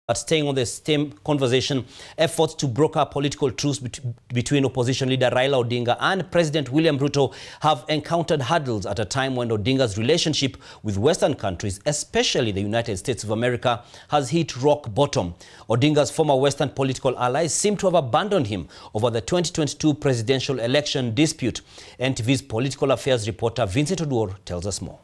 But staying on the same conversation, efforts to broker a political truce between opposition leader Raila Odinga and President William Ruto have encountered hurdles at a time when Odinga's relationship with Western countries, especially the United States of America, has hit rock bottom. Odinga's former Western political allies seem to have abandoned him over the 2022 presidential election dispute. NTV's political affairs reporter Vincent Oduor tells us more.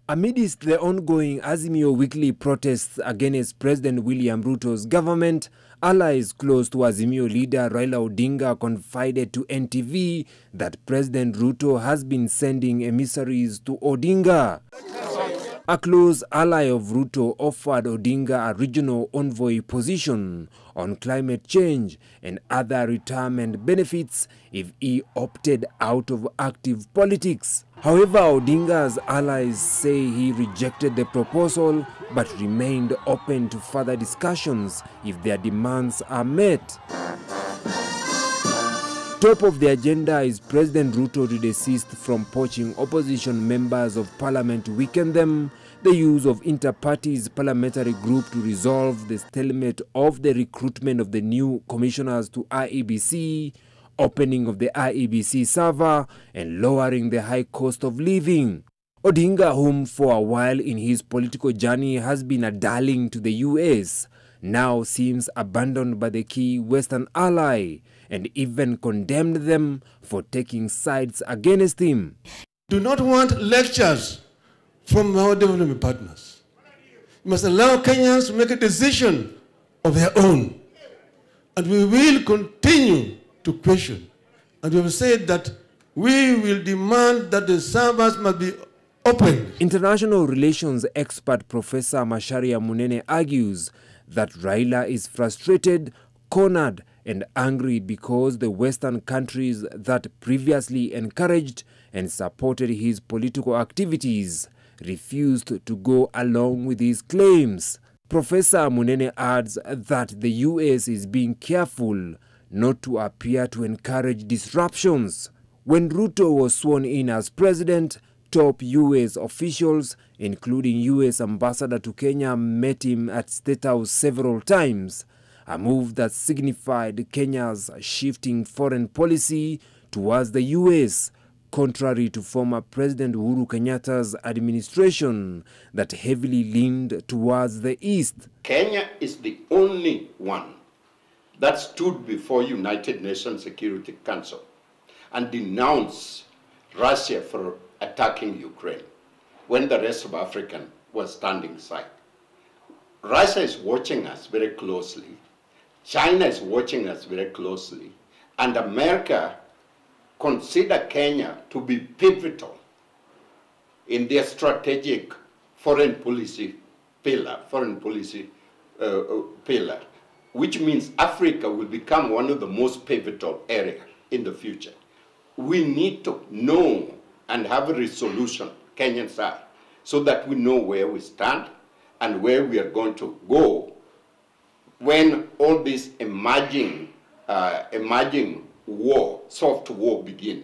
Amidst the ongoing Azimio weekly protests against President William Ruto's government, allies close to Azimio leader Raila Odinga confided to NTV that President Ruto has been sending emissaries to Odinga. A close ally of Ruto offered Odinga a regional envoy position on climate change and other retirement benefits if he opted out of active politics. However, Odinga's allies say he rejected the proposal but remained open to further discussions if their demands are met. Top of the agenda is President Ruto to desist from poaching opposition members of parliament to weaken them, the use of inter-parties parliamentary group to resolve the stalemate of the recruitment of the new commissioners to IEBC, opening of the IEBC server, and lowering the high cost of living. Odinga, whom for a while in his political journey has been a darling to the US, now seems abandoned by the key Western ally and even condemned them for taking sides against him. Do not want lectures from our development partners. We must allow Kenyans to make a decision of their own. And we will continue to question. And we have said that we will demand that the servers must be opened. International relations expert Professor Macharia Munene argues that Raila is frustrated, cornered, and angry because the Western countries that previously encouraged and supported his political activities refused to go along with his claims. Professor Munene adds that the US is being careful not to appear to encourage disruptions. When Ruto was sworn in as president, top US officials, including US Ambassador to Kenya, met him at State House several times, a move that signified Kenya's shifting foreign policy towards the US, contrary to former President Uhuru Kenyatta's administration that heavily leaned towards the East. Kenya is the only one that stood before United Nations Security Council and denounced Russia for attacking Ukraine when the rest of Africa was standing aside. Russia is watching us very closely. China is watching us very closely. And America consider Kenya to be pivotal in their strategic foreign policy pillar, which means Africa will become one of the most pivotal areas in the future. We need to know and have a resolution, Kenyans are, so that we know where we stand and where we are going to go when all this emerging war, soft war begin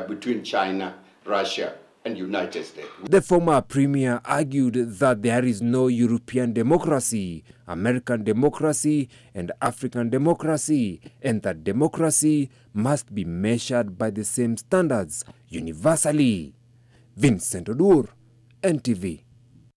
between China, Russia, and United States. The former premier argued that there is no European democracy, American democracy, and African democracy, and that democracy must be measured by the same standards universally. Vincent Oduor, NTV.